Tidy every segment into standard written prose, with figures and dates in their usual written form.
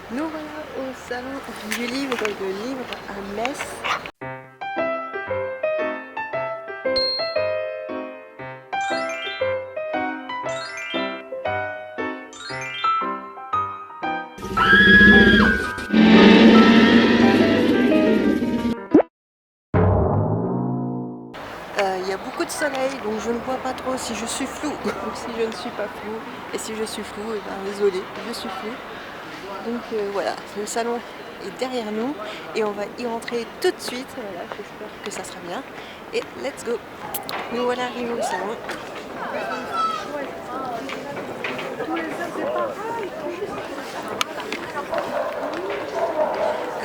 Nous voilà au salon du livre de Livre à Metz. Il y a beaucoup de soleil, donc je ne vois pas trop si je suis floue ou si je ne suis pas floue. Et si je suis floue, et ben désolé, je suis floue. Donc voilà, le salon est derrière nous et on va y rentrer tout de suite. Voilà, j'espère que ça sera bien. Et let's go. Nous voilà arrivés au salon.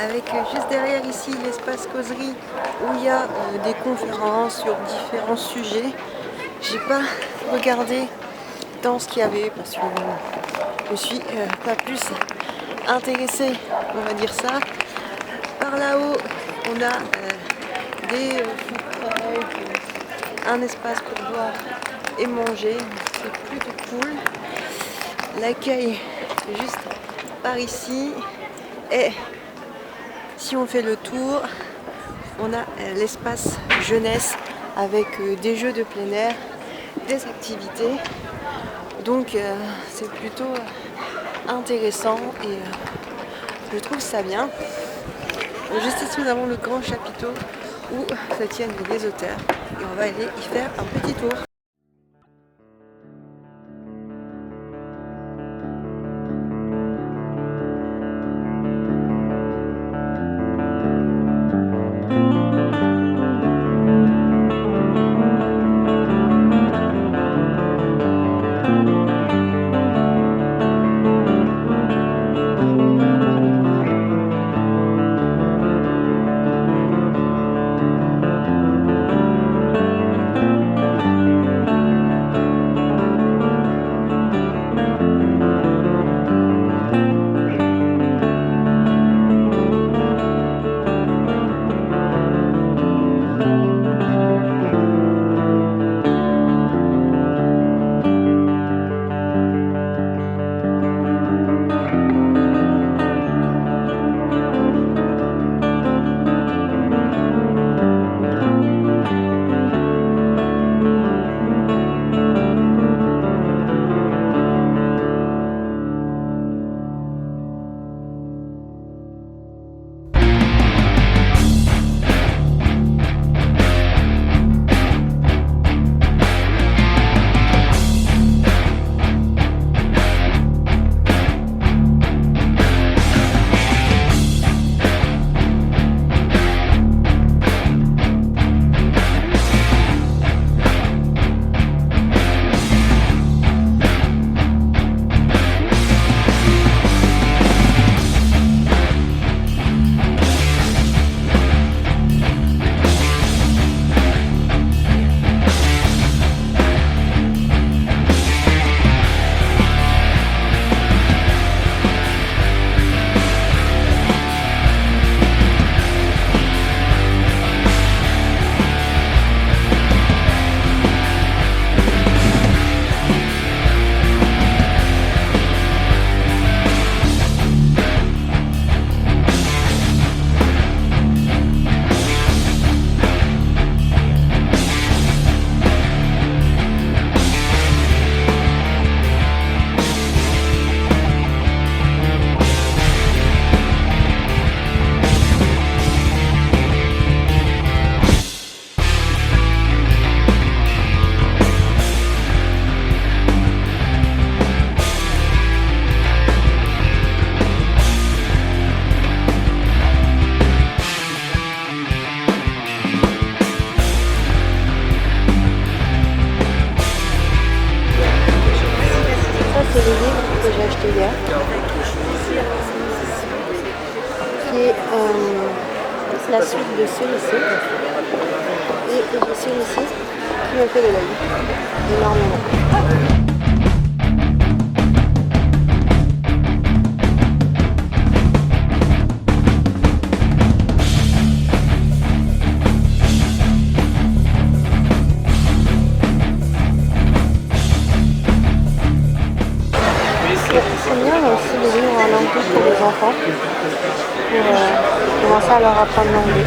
Avec juste derrière ici l'espace causerie où il y a des conférences sur différents sujets. J'ai pas regardé dans ce qu'il y avait parce que je me suis pas plus intéressée, on va dire ça. Par là-haut, on a des food trucks, un espace pour boire et manger. C'est plutôt cool. L'accueil juste par ici. Et si on fait le tour, on a l'espace jeunesse avec des jeux de plein air, des activités. Donc c'est plutôt intéressant et je trouve ça bien. Juste ici nous avons le grand chapiteau où se tiennent les auteurs et on va aller y faire un petit tour. C'est le livre que j'ai acheté hier, qui est la suite de celui-ci. Et j'ai celui-ci qui me fait de l'œil, énormément. C'est bien aussi les livres olympiques pour les enfants. pour commencer à leur apprendre l'anglais.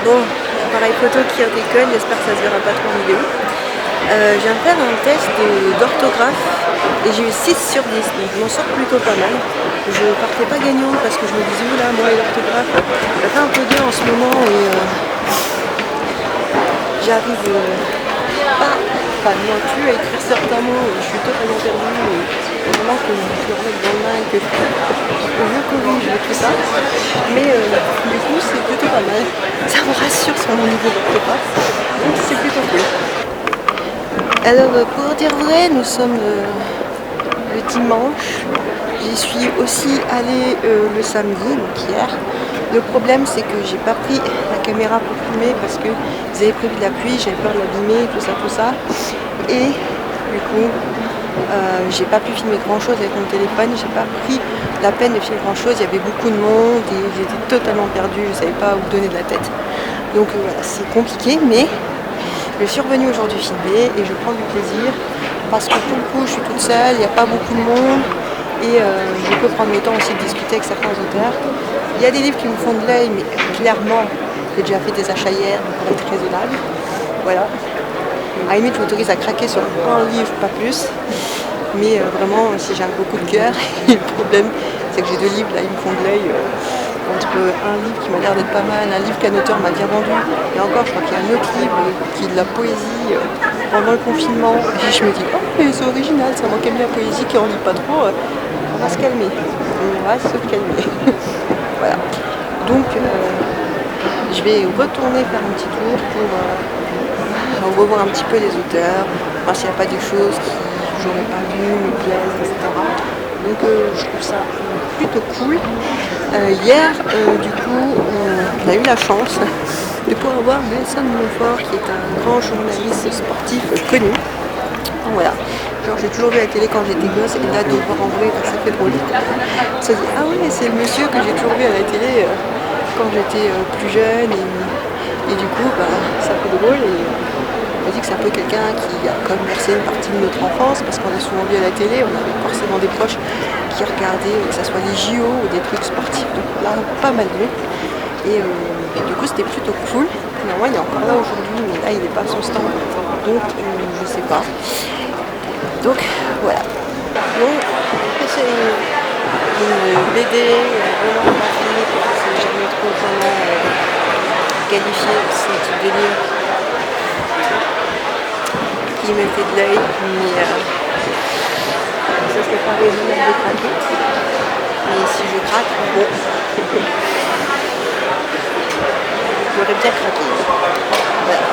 Bon, appareil photo qui déconne, j'espère que ça se verra pas trop en vidéo. Je viens de faire un test d'orthographe et j'ai eu 6 sur 10, donc je m'en sors plutôt pas mal. Je partais pas gagnant parce que je me disais, oula, moi et l'orthographe, ça fait un peu dur en ce moment et j'arrive pas non plus à écrire certains mots, je suis totalement perdue et vraiment que je le remette dans le main et que je corrige tout ça. Mais du coup c'est plutôt pas mal, ça me rassure sur mon niveau d'orthographe, donc c'est plutôt cool. Alors pour dire vrai, nous sommes le dimanche, j'y suis aussi allée le samedi, donc hier. Le problème c'est que j'ai pas pris la caméra pour filmer parce que vous avez prévu de la pluie, j'avais peur de l'abîmer, tout ça. Et du coup, j'ai pas pu filmer grand chose avec mon téléphone, j'ai pas pris la peine de filmer grand chose, il y avait beaucoup de monde et j'étais totalement perdue, je savais pas où donner de la tête. Donc voilà, c'est compliqué, mais je suis revenue aujourd'hui filmer et je prends du plaisir parce que pour le coup je suis toute seule, il n'y a pas beaucoup de monde et je peux prendre le temps aussi de discuter avec certains auteurs. Il y a des livres qui me font de l'œil, mais clairement j'ai déjà fait des achats hier, donc on va être raisonnable. Voilà. À la limite, je m'autorise à craquer sur un livre, pas plus. Mais vraiment, si j'ai un gros coup de cœur, le problème, c'est que j'ai 2 livres, là, ils me font de l'œil. Entre un livre qui m'a l'air d'être pas mal, un livre qu'un auteur m'a bien vendu. Et encore, je crois qu'il y a un autre livre qui est de la poésie pendant le confinement. Et je me dis, oh, mais c'est original, ça manquait bien la poésie, qui en lit pas trop. On va se calmer. On va se calmer. Voilà. Donc, je vais retourner faire un petit tour pour revoir un petit peu les auteurs, voir s'il n'y a pas des choses que j'aurais pas vues, me plaisent, etc. Donc je trouve ça plutôt cool. Hier, du coup, on a eu la chance de pouvoir voir Nelson Montfort, qui est un grand journaliste sportif connu. Donc, voilà. Genre, j'ai toujours vu à la télé quand j'étais gosse, et là de le voir en vrai, ça fait drôle. Ça dit, ah ouais, c'est le monsieur que j'ai toujours vu à la télé quand j'étais plus jeune, et du coup, ça fait drôle. Et on dit que c'est un peu quelqu'un qui a comme bercé une partie de notre enfance, parce qu'on a souvent vu à la télé, on avait forcément des proches qui regardaient, que ce soit les JO ou des trucs sportifs, donc là, pas mal vu. Et du coup, c'était plutôt cool. Normalement, il est encore là aujourd'hui, mais là, il n'est pas à son stand, donc je sais pas. Donc, voilà. Donc, c'est une BD vraiment graphique, c'est jamais trop vraiment qualifié, c'est un type de livre qui me fait de l'œil, mais ça serait pas raisonnable de craquer. Mais si je craque, bon, j'aurais bien craqué. Voilà.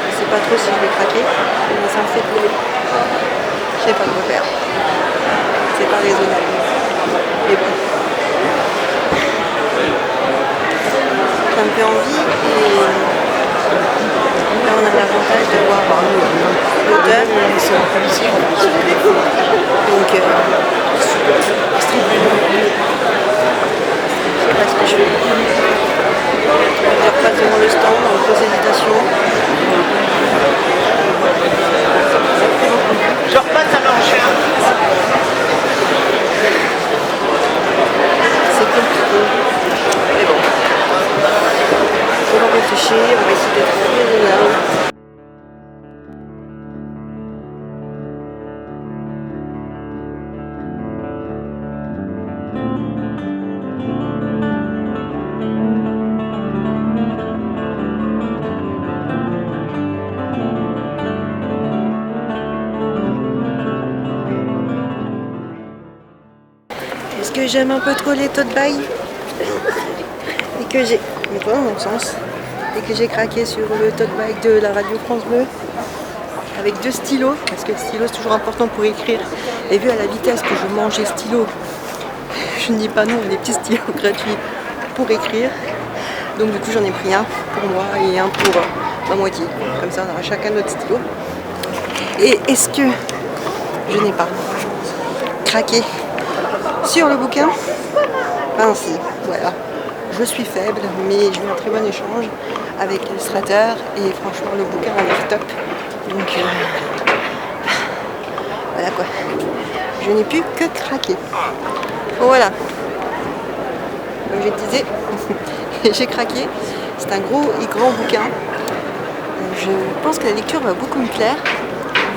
Je sais pas trop si je vais craquer, mais ça me fait de l'œil. Je sais pas quoi faire. C'est pas raisonnable. Mais bon. Ça me fait envie et là on a l'avantage d'avoir l'auteur. Donc je sais pas ce que je fais. Je repasse devant le stand en grosse hésitation. Je repasse à l'enchère. C'est compliqué. Mais bon. On va réfléchir, on va essayer d'être raisonnable. Est-ce que j'aime un peu trop les tote bags et que j'ai, mais pas dans mon sens, et que j'ai craqué sur le tote bag de la radio France Bleu. avec 2 stylos, parce que le stylo c'est toujours important pour écrire. Et vu à la vitesse que je mange les stylos, je ne dis pas non à des petits stylos gratuits pour écrire. Donc du coup j'en ai pris un pour moi et un pour ma moitié. Comme ça on aura chacun notre stylo. Et est-ce que je n'ai pas craqué sur le bouquin? Ben si, voilà. Je suis faible, mais j'ai eu un très bon échange avec l'illustrateur et franchement le bouquin a l'air top. Donc voilà quoi. Je n'ai pu que craquer. Voilà. Comme je disais, j'ai craqué. C'est un gros et grand bouquin. Je pense que la lecture va beaucoup me plaire,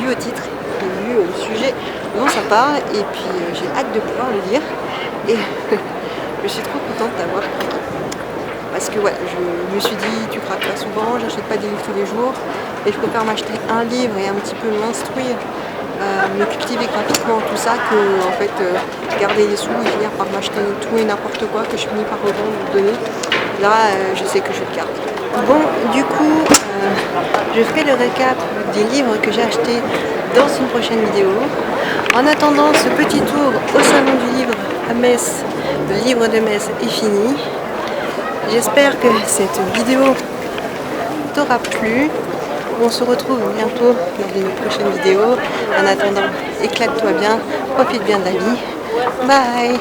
vu au titre et vu au sujet dont ça parle. Et puis j'ai hâte de pouvoir le lire. Et je suis trop contente d'avoir craqué. Parce que voilà, je me suis dit, tu craques pas souvent, j'achète pas des livres tous les jours. Et je préfère m'acheter un livre et un petit peu m'instruire, me cultiver gratuitement tout ça, que en fait garder les sous et finir par m'acheter tout et n'importe quoi que je finis par revendre ou donner. Là, je sais que je le garde. Bon, du coup, je ferai le récap des livres que j'ai achetés dans une prochaine vidéo. En attendant, ce petit tour au salon du livre à Metz, le livre de Metz est fini. J'espère que cette vidéo t'aura plu. On se retrouve bientôt dans une prochaine vidéo. En attendant, éclate-toi bien, profite bien de la vie. Bye!